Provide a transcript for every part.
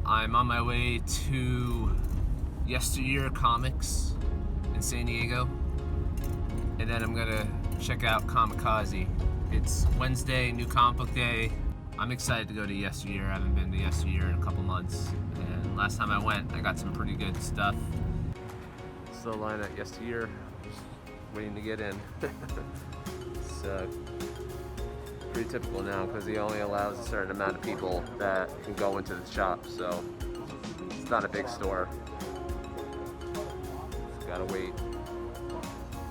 I'm on my way to Yesteryear Comics in San Diego, and then I'm gonna check out Kamikaze. It's Wednesday, new comic book day. I'm excited to go to Yesteryear. I haven't been to Yesteryear in a couple months, and last time I went, I got some pretty good stuff. Still line at Yesteryear, just waiting to get in. It's pretty typical now because he only allows a certain amount of people that can go into the shop, so it's not a big store. Just gotta wait.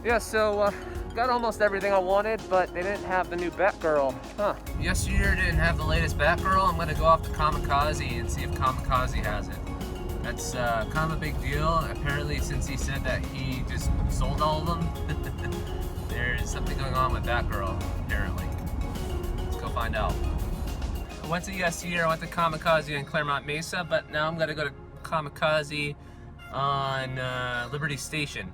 Yeah, so got almost everything I wanted, but they didn't have the new Batgirl. Huh. Yesteryear didn't have the latest Batgirl. I'm gonna go off to Kamikaze and see if Kamikaze has it. That's kind of a big deal. Apparently, since he said that he just sold all of them, there's something going on with Batgirl, apparently. Let's go find out. I went to Yesteryear, I went to Kamikaze in Claremont Mesa, but now I'm gonna go to Kamikaze on Liberty Station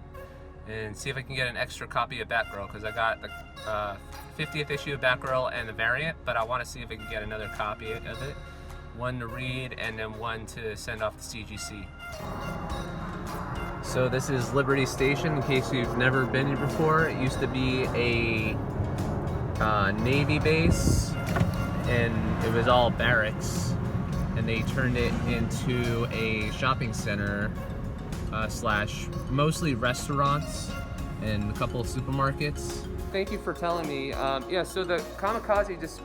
and see if I can get an extra copy of Batgirl, because I got the 50th issue of Batgirl and the variant, but I want to see if I can get another copy of it. One to read and then one to send off to CGC. So this is Liberty Station, in case you've never been here before. It used to be a Navy base, and it was all barracks, and they turned it into a shopping center slash mostly restaurants and a couple of supermarkets. Thank you for telling me. Yeah, so the Kamikaze just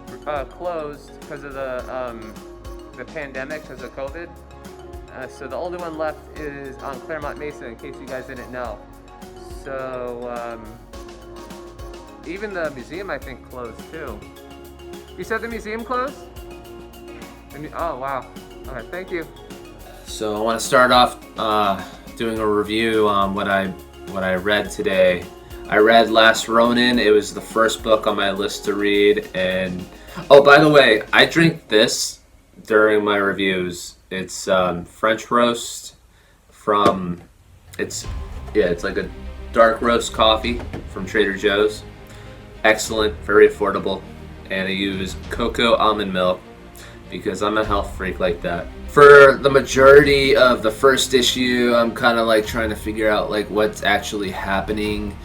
closed because of the pandemic, because of COVID. So the only one left is on Claremont Mesa, in case you guys didn't know. So even the museum, I think, closed too. You said the museum closed? Oh wow. Okay, thank you. So I want to start off doing a review on what I read today. I read Last Ronin. It was the first book on my list to read, and oh, by the way, I drink this during my reviews. It's French roast from it's like a dark roast coffee from Trader Joe's. Excellent, very affordable, and I use cocoa almond milk because I'm a health freak like that. For the majority of the first issue, I'm kind of like trying to figure out like what's actually happening.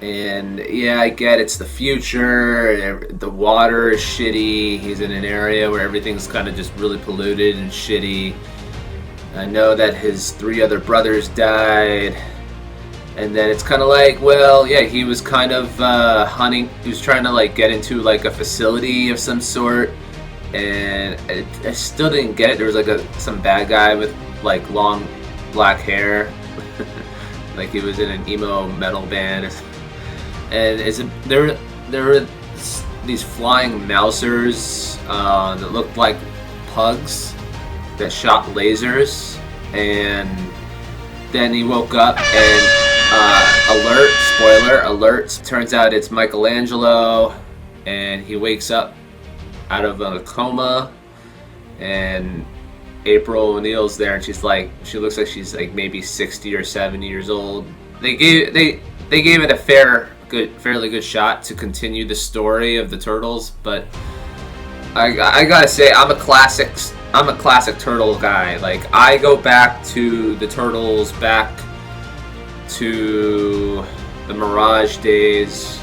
And yeah, I get it's the future, the water is shitty, he's in an area where everything's kind of just really polluted and shitty. I know that his 3 other brothers died. And then it's kind of like, well, yeah, he was kind of hunting, he was trying to like get into like a facility of some sort. And I still didn't get it. There was like some bad guy with like long black hair, like he was in an emo metal band. And there were these flying mousers that looked like pugs that shot lasers. And then he woke up and spoiler alert, turns out it's Michelangelo, and he wakes up out of a coma, and April O'Neil's there, and she looks like she's like maybe 60 or 70 years old. They gave it a fairly good shot to continue the story of the Turtles, but I gotta say, I'm a classic Turtle guy. Like, I go back to the Turtles, back to the Mirage days,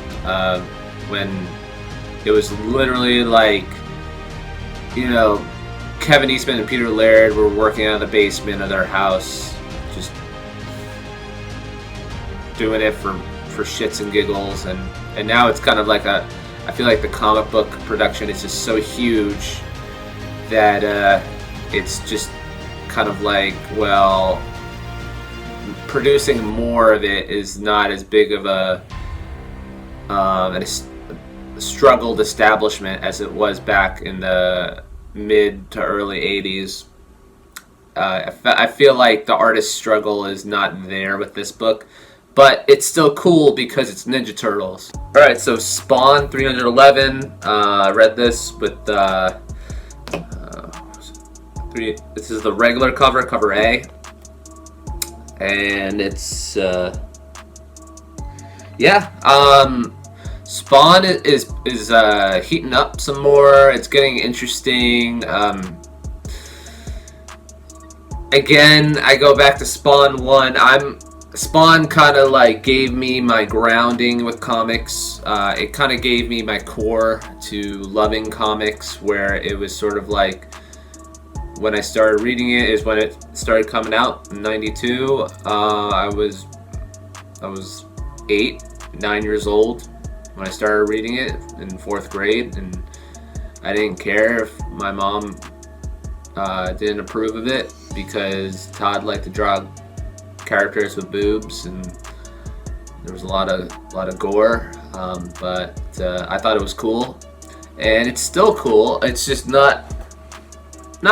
when it was literally like, you know, Kevin Eastman and Peter Laird were working out of the basement of their house, just doing it for shits and giggles, and now it's kind of like I feel like the comic book production is just so huge that it's just kind of like, well, producing more of it is not as big of a struggled establishment as it was back in the mid to early 80s. I feel like the artist's struggle is not there with this book, but it's still cool because it's Ninja Turtles. Alright, so Spawn 311, I read this with this is the regular cover A, and it's Spawn is heating up some more. It's getting interesting. again, I go back to Spawn 1. Spawn kind of like gave me my grounding with comics. It kind of gave me my core to loving comics, where it was sort of like when I started reading it is when it started coming out in '92. I was 9 years old when I started reading it in 4th grade, and I didn't care if my mom didn't approve of it, because Todd liked to draw characters with boobs, and there was a lot of gore, but I thought it was cool, and it's still cool. It's just not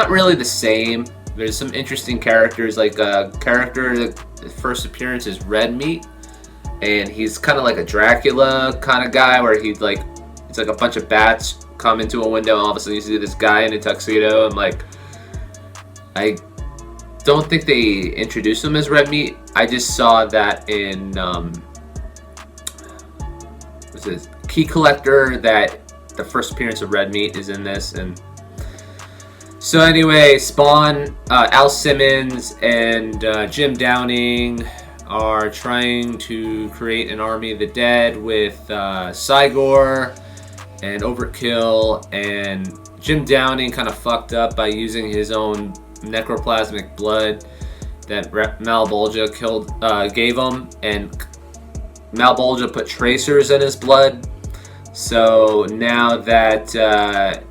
really the same. There's some interesting characters, like a character that first appearance is Red Meat, and he's kind of like a Dracula kind of guy, where it's like a bunch of bats come into a window, and all of a sudden you see this guy in a tuxedo, and like, I don't think they introduced him as Red Meat. I just saw that in what's this, Key Collector, that the first appearance of Red Meat is in this. And so anyway, Spawn, Al Simmons and Jim Downing are trying to create an army of the dead with Cygor and Overkill, and Jim Downing kind of fucked up by using his own necroplasmic blood that Malbolgia gave him, and Malbolgia put tracers in his blood. So now that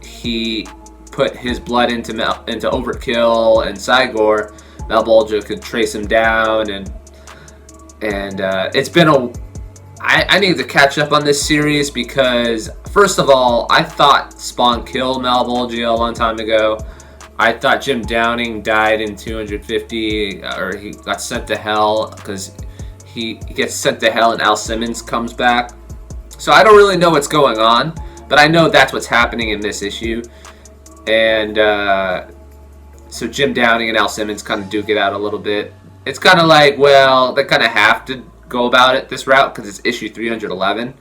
he put his blood into Overkill and Cygor, Malbolgia could trace him down, and it's been I need to catch up on this series, because first of all, I thought Spawn killed Malbolgia a long time ago. I thought Jim Downing died in 250, or he got sent to hell, because he gets sent to hell and Al Simmons comes back. So I don't really know what's going on, but I know that's what's happening in this issue. And so Jim Downing and Al Simmons kind of duke it out a little bit. It's kind of like, well, they kind of have to go about it this route because it's issue 311.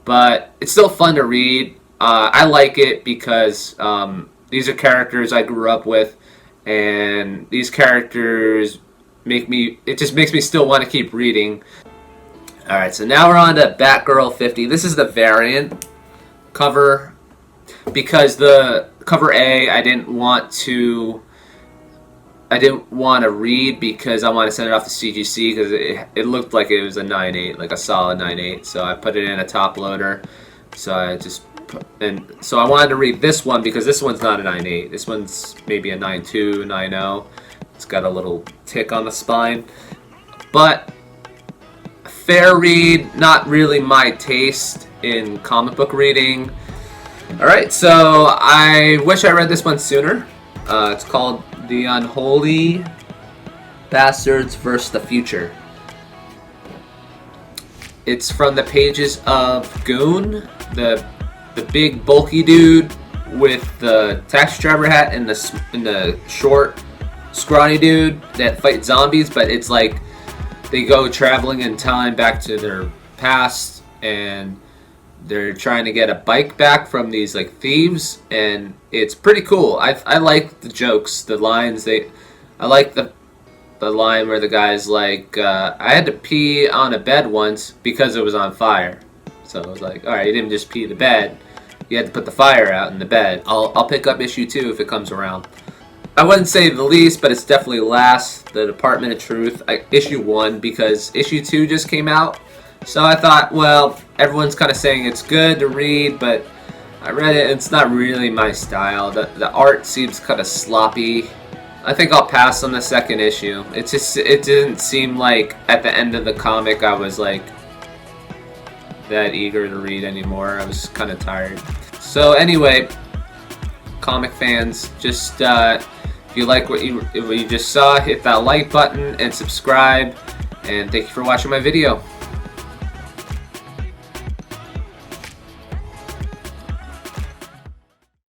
But it's still fun to read. I like it because these are characters I grew up with, and these characters it just makes me still want to keep reading. Alright, so now we're on to Batgirl 50. This is the variant cover, because the cover A I didn't want to read, because I want to send it off to CGC, because it looked like it was a 9.8, like a solid 9.8. So I put it in a top loader. So I wanted to read this one, because this one's not a 9.8. This one's maybe a 9.2, 9.0. It's got a little tick on the spine, but a fair read. Not really my taste in comic book reading. All right, so I wish I read this one sooner. It's called The Unholy Bastards vs. the Future. It's from the pages of Goon, the big bulky dude with the taxi driver hat, and the short scrawny dude that fight zombies. But it's like they go traveling in time back to their past, and they're trying to get a bike back from these like thieves, and it's pretty cool. I like the jokes, the lines. I like the line where the guy's like, I had to pee on a bed once because it was on fire. So I was like, all right, you didn't just pee the bed, you had to put the fire out in the bed. I'll pick up issue 2 if it comes around. I wouldn't say the least, but it's definitely last. The Department of Truth, issue 1, because issue 2 just came out. So I thought, well, everyone's kind of saying it's good to read, but I read it and it's not really my style. The art seems kind of sloppy. I think I'll pass on the second issue. It didn't seem like at the end of the comic I was like that eager to read anymore. I was kind of tired. So anyway, comic fans, just if you like what you just saw, hit that like button and subscribe. And thank you for watching my video.